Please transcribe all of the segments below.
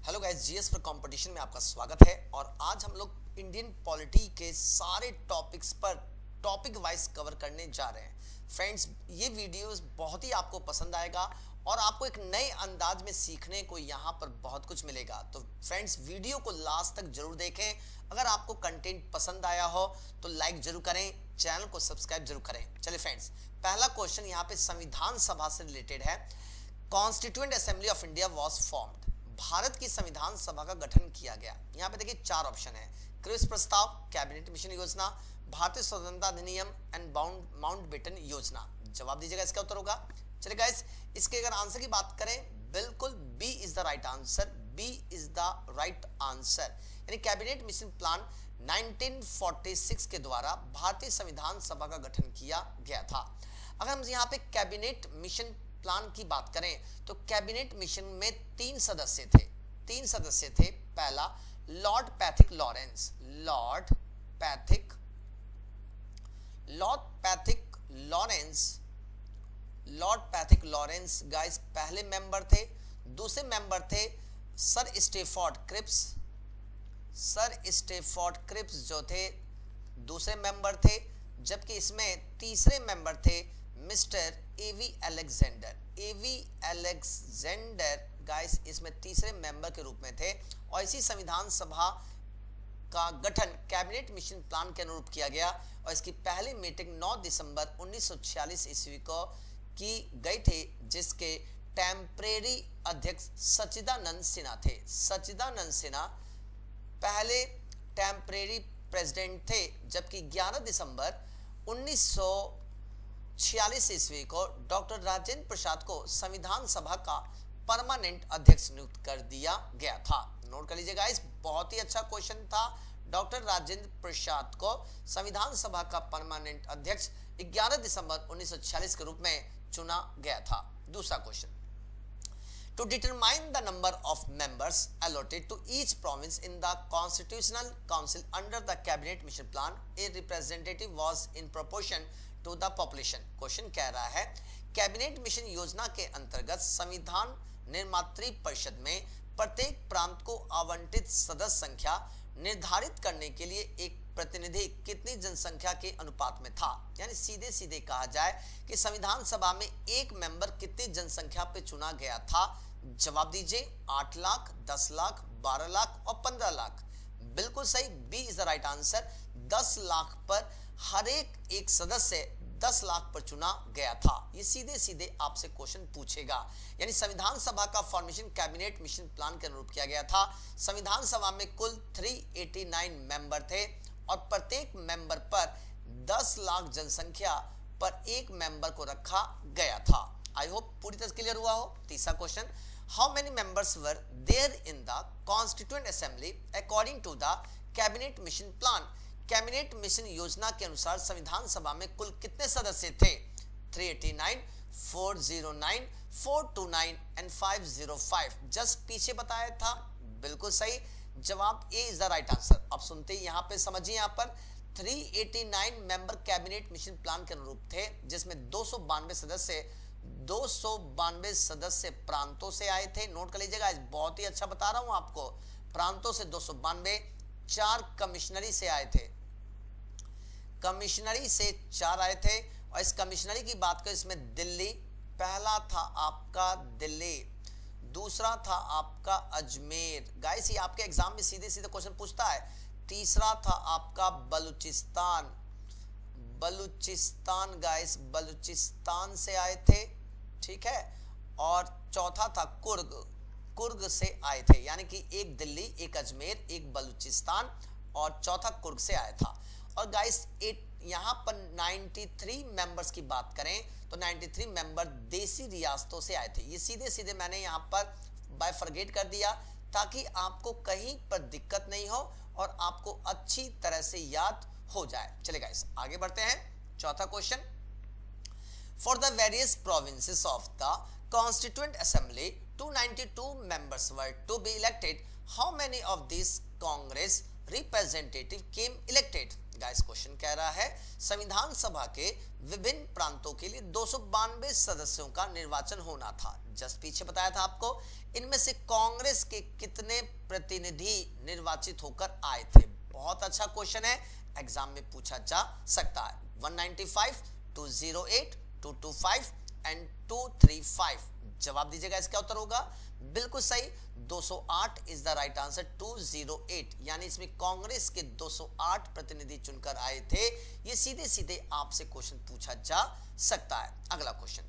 Hello guys, GS for competition में आपका स्वागत है। और आज हम लोग इंडियन पॉलिटी के सारे टॉपिक्स पर टॉपिक वाइज कवर करने जा रहे हैं। फ्रेंड्स, ये वीडियोस बहुत ही आपको पसंद आएगा और आपको एक नए अंदाज में सीखने को यहाँ पर बहुत कुछ मिलेगा। तो फ्रेंड्स, वीडियो को लास्ट तक जरूर देखें। अगर आपको कंटेंट पसंद आया हो तो लाइक जरूर करें, चैनल को सब्सक्राइब जरूर करें। चलिए फ्रेंड्स, पहला क्वेश्चन यहाँ पे संविधान सभा से रिलेटेड है। Constituent assembly of India was formed. Bharat की संविधान सभा का गठन किया गया। यहाँ पे देखिए चार ऑप्शन है: क्रिप्स प्रस्ताव, कैबिनेट मिशन योजना, भारतीय स्वतंत्रता अधिनियम एंड माउंटबेटन योजना। जवाब दीजिएगा, इसका उत्तर होगा। चलिए गाइस, इसके अगर आंसर की बात करें, बिल्कुल B is the right answer. B is the right answer, यानी कैबिनेट मिशन प्लान 1946 के द्वारा भारतीय संविधान सभा का गठन किया गया था। अगर हम यहाँ पे कैबिनेट मिशन प्लान की बात करें तो कैबिनेट मिशन में तीन सदस्य थे। पहला लॉर्ड पैथिक लॉरेंस गाइस पहले मेंबर थे। दूसरे मेंबर थे सर स्टेफोर्ड क्रिप्स जो थे दूसरे मेंबर थे, जबकि इसमें तीसरे मेंबर थे मिस्टर एवी अलेक्जेंडर गाइस इसमें तीसरे मेंबर के रूप में थे। और इसी संविधान सभा का गठन कैबिनेट मिशन प्लान के अनुरूप किया गया और इसकी पहली मीटिंग 9 दिसंबर 1946 ईस्वी को की गई थी, जिसके टेम्परेरी अध्यक्ष सच्चिदानंद सिन्हा थे। सच्चिदानंद सिन्हा पहले टेम्परेरी प्रेसिडेंट थे, जबकि 11 दिसंबर 1946 ईस्वी को डॉक्टर राजेंद्र प्रसाद को संविधान सभा का परमानेंट अध्यक्ष नियुक्त कर दिया गया था। नोट कर लीजिएगा, इस बहुत ही अच्छा क्वेश्चन था। डॉक्टर राजेंद्र प्रसाद को संविधान सभा का परमानेंट अध्यक्ष 11 दिसंबर 1946 के रूप में चुना गया था। दूसरा question, to determine the number of members allotted to each province in the constitutional council under the cabinet mission plan, a representative was in proportion to the population। Question कह रहा है कैबिनेट मिशन योजना के अंतर्गत संविधान निर्मात्री परिषद में प्रत्येक प्रांत को आवंटित सदस्य संख्या निर्धारित करने के लिए एक प्रतिनिधि कितनी जनसंख्या के अनुपात में था। यानी सीधे सीधे कहा जाए कि संविधान सभा में एक मेंबर कितनी जनसंख्या पे चुना गया था। जवाब दीजिए, 8 लाख, 10 लाख, 12 लाख और 15 लाख। बिल्कुल सही, B is the right answer. 10 lakh पर हर एक सदस्य 10 लाख पर चुना गया था। ये सीधे सीधे आपसे क्वेश्चन पूछेगा। यानी संविधान सभा का फॉर्मेशन कैबिनेट मिशन प्लान के अनुरूप किया गया था। संविधान सभा में कुल 389 मेंबर थे और प्रत्येक मेंबर पर 10 लाख जनसंख्या पर एक मेंबर को रखा गया था। आई होप पूरी तरह क्लियर हुआ हो। तीसरा question, how many members were there in the constituent assembly according to the cabinet mission plan. Cabinet mission योजना के अनुसार संविधान सभा में कुल कितने सदस्य थे? 389, 409, 429 एंड 505। जस्ट पीछे बताया था। बिल्कुल सही, जवाब ए इज द राइट आंसर। अब सुनते ही यहाँ पे समझिए, यहाँ पर 389 मेंबर कैबिनेट मिशन प्लान के अनुरूप थे, जिसमें 292 सदस्य प्रांतों से आए थे। नोट कर लीजिएगा, बहुत ही अच्छा बता रहा हूं आपको। प्रांतों से 292, 4 कमिश्नरी से आए थे। कमिश्नरी से 4 आए थे। और इस कमिश्नरी की बात करें, इसमें दिल्ली पहला था आपका, दिल्ली। दूसरा था आपका अजमेर। गाइस ये आपके एग्जाम में सीधे सीधे क्वेश्चन पूछता है। तीसरा था आपका बलूचिस्तान गाइस, बलूचिस्तान से आए थे, ठीक है। और चौथा था कुर्ग से आए थे। यानी कि एक दिल्ली, एक अजमेर, एक बलूचिस्तान और चौथा कुर्ग से आया था। और गाइस यहाँ पर 93 मेंबर्स की बात करें तो 93 मेंबर देसी रियासतों से आए थे। ये सीधे सीधे मैंने यहाँ पर बाइफरगेट कर दिया ताकि आपको कहीं पर दिक्कत नहीं हो और आपको अच्छी तरह से याद हो जाए। चलिए गाइस आगे बढ़ते हैं। चौथा question, for the various provinces of the constituent assembly 292 members were to be elected. How many of these Congress representative came elected? Guys question कह रहा है संविधान सभा के विभिन्न प्रांतों के लिए 292 सदस्यों का निर्वाचन होना था। जस्ट पीछे बताया था आपको। इनमें से कांग्रेस के कितने प्रतिनिधि निर्वाचित होकर आए थे? बहुत अच्छा क्वेश्चन है, एग्जाम में पूछा जा सकता है। 195, 208, 225 एंड 235। जवाब दीजिएगा, इसका उत्तर होगा बिल्कुल सही 208 इज द राइट आंसर। 208 यानी इसमें कांग्रेस के 208 प्रतिनिधि चुनकर आए थे। ये सीधे सीधे आपसे क्वेश्चन पूछा जा सकता है। अगला question,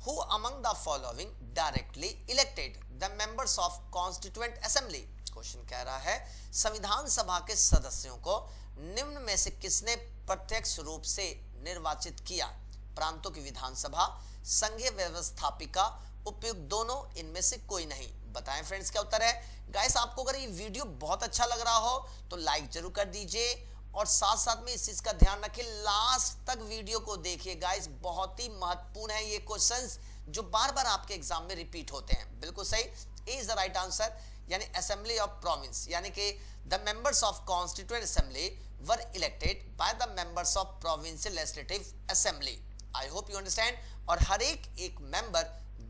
who among the following directly elected the members of constituent assembly? Question कह रहा है संविधान सभा के सदस्यों को निम्न में से किसने प्रत्यक्ष रूप से निर्वाचित किया? प्रांतों की विधानसभा, संघीय व्यवस्थापिका, उपयुक्त दोनों, इनमें से कोई नहीं। बताएं फ्रेंड्स क्या उत्तर है। गाइस आपको अगर ये वीडियो बहुत अच्छा लग रहा हो तो लाइक जरूर कर दीजिए और साथ साथ में इस चीज का ध्यान रखें, लास्ट तक वीडियो को देखिए। गाइस बहुत ही महत्वपूर्ण है ये क्वेश्चंस जो बार बार आपके एग्जाम में रिपीट होते हैं। बिल्कुल सही, ए इज द राइट आंसर। यानी असेंबली ऑफ प्रोविंस, यानी कि the members of constituent assembly were elected by the members of provincial legislative assembly. I hope you understand. और हर एक मेंबर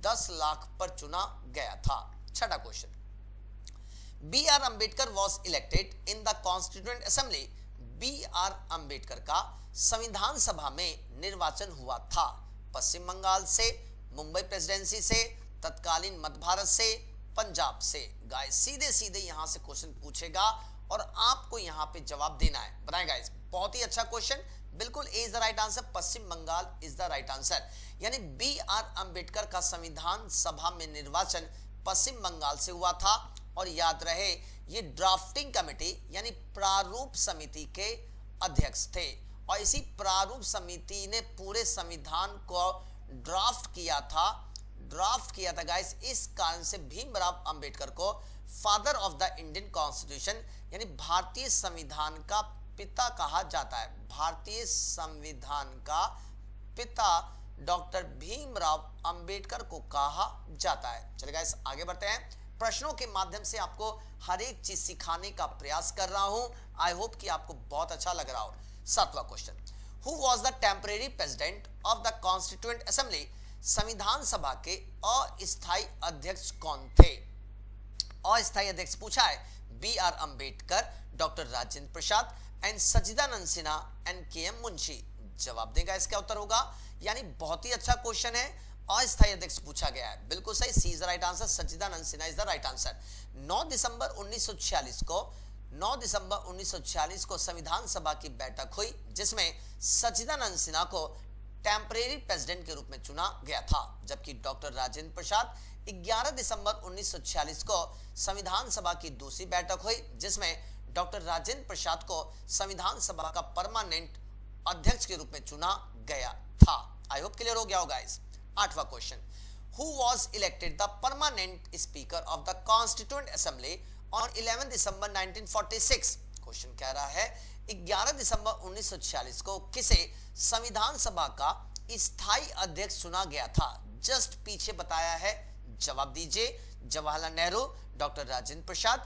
10 लाख पर चुना गया था। छठा question, B R Ambedkar was elected in the constituent assembly. B R Ambedkar का संविधान सभा में निर्वाचन हुआ था पश्चिम बंगाल से, मुंबई प्रेसिडेंसी से, तत्कालीन मध्य भारत से, पंजाब से। गाइस सीधे सीधे यहां से क्वेश्चन पूछेगा और आपको यहां पे जवाब देना है। बनाए गाइस, बहुत ही अच्छा क्वेश्चन। बिल्कुल A is the right answer, Paschim Bangal is the right answer. यानी बी आर अंबेडकर का संविधान सभा में निर्वाचन पश्चिम बंगाल से हुआ था। और याद रहे ये ड्राफ्टिंग कमेटी यानी प्रारूप समिति के अध्यक्ष थे और इसी प्रारूप समिति ने पूरे संविधान को ड्राफ्ट किया था गाइस। इस कारण से भीमराव अंबेडकर को father of the Indian constitution यानी भारतीय संविधान का पिता कहा जाता है। भारतीय संविधान का पिता डॉक्टर भीमराव अंबेडकर को कहा जाता है। चलिए गाइस आगे बढ़ते हैं। प्रश्नों के माध्यम से आपको हर एक चीज सिखाने का प्रयास कर रहा हूं। आई होप कि आपको बहुत अच्छा लग रहा हो। सातवां question, who was the temporary president of the constituent assembly? संविधान सभा के अस्थायी अध्यक्ष कौन थे? अस्थायी अध्यक्ष पूछा है। B R Ambedkar, doctor Rajendra Prasad and Sachchidanand Sinha and K M Munshi. जवाब देगा, इसका उत्तर होगा। यानी बहुत ही अच्छा क्वेश्चन है, अस्थायी अध्यक्ष पूछा गया है। बिल्कुल सही, C is the right answer, Sachchidanand Sinha is the right answer. 9 दिसंबर 1946 को संविधान सभा की बैठक हुई जिसमें सच्चिदानंद सिन्हा को टेम्परेरी प्रेसिडेंट के रूप में चुना गया था, जबकि डॉक्टर राजेंद्र प्रसाद 11 दिसंबर 1946 को संविधान सभा की दूसरी बैठक हुई जिसमें डॉक्टर राजेंद्र प्रसाद को संविधान सभा का परमानेंट अध्यक्ष के रूप में चुना गया था। आई होप क्लियर हो गया होगा गाइस। 8वां question, who was elected the permanent speaker of the constituent assembly on 11 December 1946? Question कह रहा है 11 दिसंबर 1946 को किसे संविधान सभा का स्थायी अध्यक्ष चुना गया था? जस्ट पीछे बताया है। जवाब दीजिए। Jawaharlal Nehru, doctor Rajendra Prasad,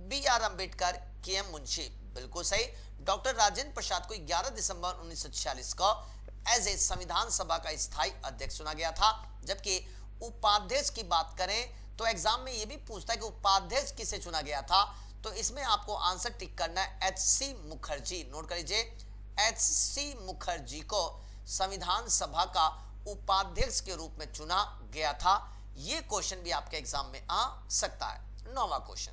B R Ambedkar, K M Munshi. बिल्कुल सही, डॉक्टर राजेंद्र प्रसाद को 11 दिसंबर 1946 को एज ए संविधान सभा का स्थायी अध्यक्ष चुना गया था। जबकि उपाध्यक्ष की बात करें तो एग्जाम में यह भी पूछता है कि उपाध्यक्ष किसे चुना गया था, तो इसमें आपको आंसर टिक करना है एच.सी. मुखर्जी। नोट कर लीजिए, एच.सी. मुखर्जी को संविधान सभा का उपाध्यक्ष के रूप में चुना गया था। यह क्वेश्चन भी आपके एग्जाम में आ सकता है। 9वां question,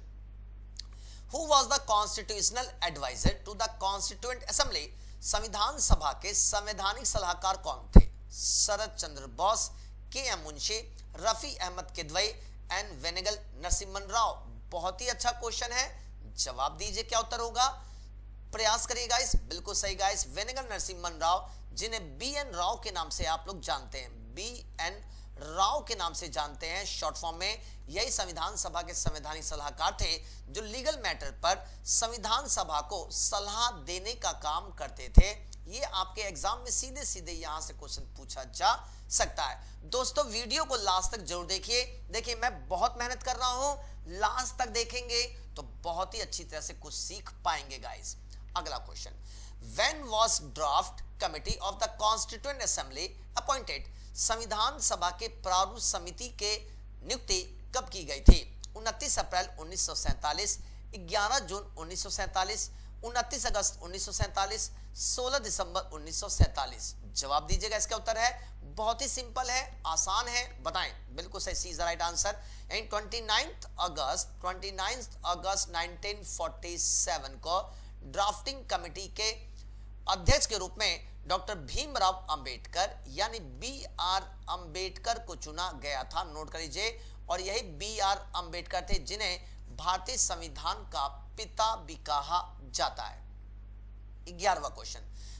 who was the constitutional adviser to the constituent assembly? संविधान सभा के संवैधानिक सलाहकार कौन थे? शरद चंद्र बोस, के एम मुंशी, रफी अहमद किदवई एंड वेनेगल नरसिम्हन राव। बहुत ही अच्छा क्वेश्चन है। जवाब दीजिए, क्या उत्तर होगा? प्रयास करिए गाइस। बिल्कुल सही गाइस, वेनेगल नरसिम्हन राव, जिन्हें बी एन राव के नाम से आप लोग जानते हैं, बी एन राव के नाम से जानते हैं शॉर्ट फॉर्म में। यही संविधान सभा के संवैधानिक सलाहकार थे जो लीगल मैटर पर संविधान सभा को सलाह देने का काम करते थे। ये आपके एग्जाम में सीधे सीधे यहां से क्वेश्चन पूछा जा सकता है। दोस्तों वीडियो को लास्ट तक जरूर देखिए। देखिए मैं बहुत मेहनत कर रहा हूं, लास्ट तक देखेंगे तो बहुत ही अच्छी तरह से कुछ सीख पाएंगे गाइस। अगला question, when was draft committee of the constituent assembly appointed, संविधान सभा के प्रारूप समिति के नियुक्ति कब की गई थी? 29 अप्रैल 1947, 11 जून 1947, 29 अगस्त 1947, 16 दिसंबर 1947। जवाब दीजिएगा। इसका उत्तर है बहुत ही सिंपल है, आसान है, बताएं। बिल्कुल सही, C is the right answer. And 29 अगस्त 1947 को ड्राफ्टिंग कमेटी के अध्यक्ष के रूप में डॉक्टर भीमराव अंबेडकर यानी BR अंबेडकर को चुना गया था। नोट कर लीजिए। और यही BR अंबेडकर थे जिन्हें भारतीय संविधान का पिता भी कहा जाता है। 11वां question,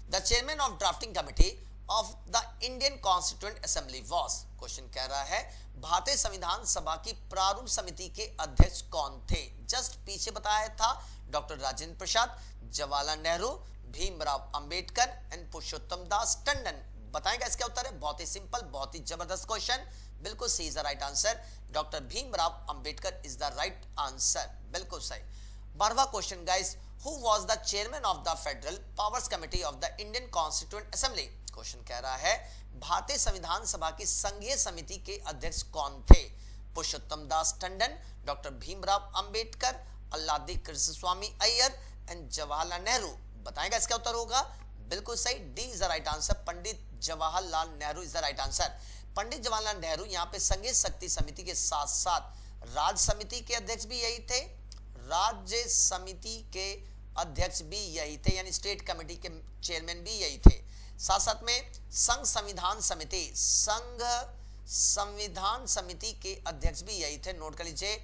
the chairman of drafting committee of the Indian constituent assembly was, question कह रहा है भारतीय संविधान सभा की प्रारूप समिति के अध्यक्ष कौन थे? जस्ट पीछे बताया था डॉक्टर राजेंद्र प्रसाद, जवाहरलाल नेहरू, भीमराव अंबेडकर एंड पुरुषोत्तम दास टंडन। बताएंगे इसका उत्तर है बहुत ही सिंपल, बहुत ही जबरदस्त क्वेश्चन। बिल्कुल C is the right answer. Doctor Bhimrao Ambedkar is the right answer, बिल्कुल सही। 12वां question guys, who was the chairman of the federal powers committee of the Indian constituent assembly? Question कह रहा है भारतीय संविधान सभा की संघीय समिति के अध्यक्ष कौन थे? Purushottam Das Tandon, doctor Bhimrao Ambedkar, Alladi Krishnaswami Ayyar and Jawaharlal Nehru. बताएगा इसका उत्तर होगा बिल्कुल सही, D is the right answer. Pandit Jawaharlal Nehru is the right answer. Pandit Jawaharlal Nehru यहाँ पे संघीय शक्ति समिति के साथ साथ राज्य समिति के अध्यक्ष भी यही थे, राज्य समिति के अध्यक्ष भी यही थे, यानी स्टेट कमेटी के चेयरमैन भी यही थे। साथ साथ में संघ संविधान समिति के अध्यक्ष भी यही थे। नोट कर लीजिए,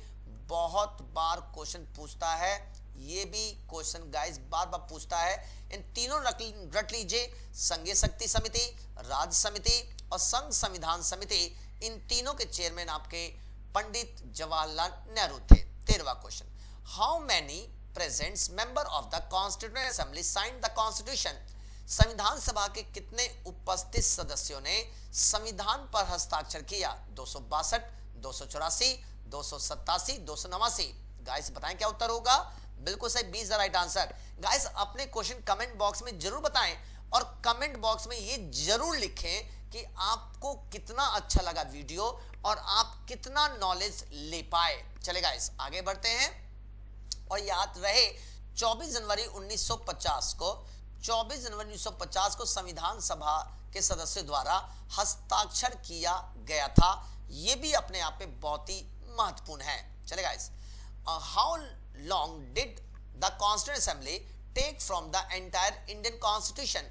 बहुत बार क्वेश्चन पूछता है, ये भी क्वेश्चन गाइस बार बार पूछता है। इन तीनों रट लीजिए, संघीय शक्ति समिति, राज्य समिति और संघ संविधान समिति, इन तीनों के चेयरमैन आपके पंडित जवाहरलाल नेहरू थे। 13वां question, how many presents member of the constituent assembly signed the constitution? संविधान सभा के कितने उपस्थित सदस्यों ने संविधान पर हस्ताक्षर किया? 262, 284, 287, 289। गाइस बताएं क्या उत्तर होगा? बिल्कुल सही, B is the right answer. Guys अपने क्वेश्चन कमेंट बॉक्स में जरूर बताएं और कमेंट बॉक्स में ये जरूर लिखें कि आपको कितना अच्छा लगा वीडियो और आप कितना नॉलेज ले पाए। चले गाइस आगे बढ़ते हैं। और याद रहे 24 जनवरी 1950 को संविधान सभा के सदस्यों द्वारा हस्ताक्षर किया गया था। यह भी अपने आप में बहुत ही महत्वपूर्ण है। चले guys, how long did the constituent assembly take from the entire Indian constitution?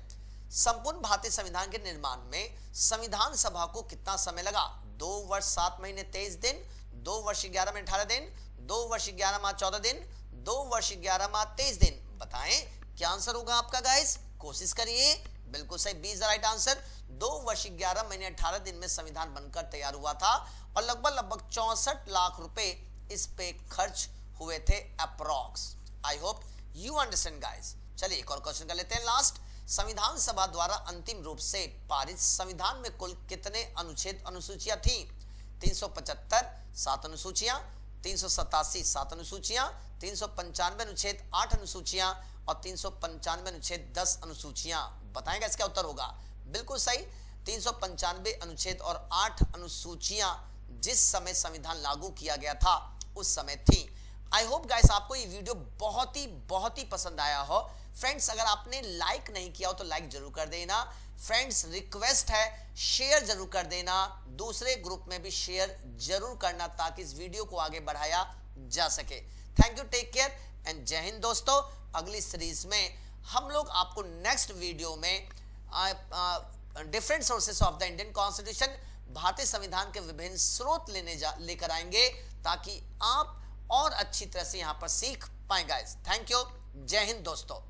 संपूर्ण भारतीय संविधान के निर्माण में संविधान सभा को कितना समय लगा? 2 वर्ष 7 महीने 23 दिन, 2 वर्ष 11 महीने 18 दिन, 2 वर्ष 11 माह 14 दिन, 2 वर्ष 11 माह 23 दिन। बताएं क्या आंसर होगा आपका गाइस? कोशिश करिए। बिल्कुल सही, B is the right answer. 2 वर्ष 11 महीने 18 दिन में संविधान बनकर तैयार हुआ था और लगभग 64 लाख रुपए इस पे खर्च हुए थे approx. I hope you understand guys. चलिए एक और क्वेश्चन कर लेते हैं लास्ट। संविधान सभा द्वारा अंतिम रूप से पारित संविधान में कुल कितने अनुच्छेद अनुसूचियां थी? 375 7 अनुसूचियां, 387 7 अनुसूचियां, 395 अनुच्छेद 8 अनुसूचियां और 395 अनुच्छेद 10 अनुसूचियां। बताएंगे इसका उत्तर होगा बिल्कुल सही, 395 अनुच्छेद और 8 अनुसूचियां जिस समय संविधान लागू किया गया था उस समय थी। आई होप गाइस आपको ये वीडियो बहुत ही पसंद आया हो। फ्रेंड्स अगर आपने लाइक नहीं किया हो तो लाइक जरूर कर देना। फ्रेंड्स रिक्वेस्ट है शेयर जरूर कर देना, दूसरे ग्रुप में भी शेयर जरूर करना ताकि इस वीडियो को आगे बढ़ाया जा सके। Thank you, take care and जय हिंद दोस्तों। अगली सीरीज में हम लोग आपको नेक्स्ट वीडियो में different sources of the Indian constitution, भारतीय संविधान के विभिन्न स्रोत लेकर आएंगे ताकि आप और अच्छी तरह से यहां पर सीख पाएं गाइस। थैंक यू, जय हिंद दोस्तों।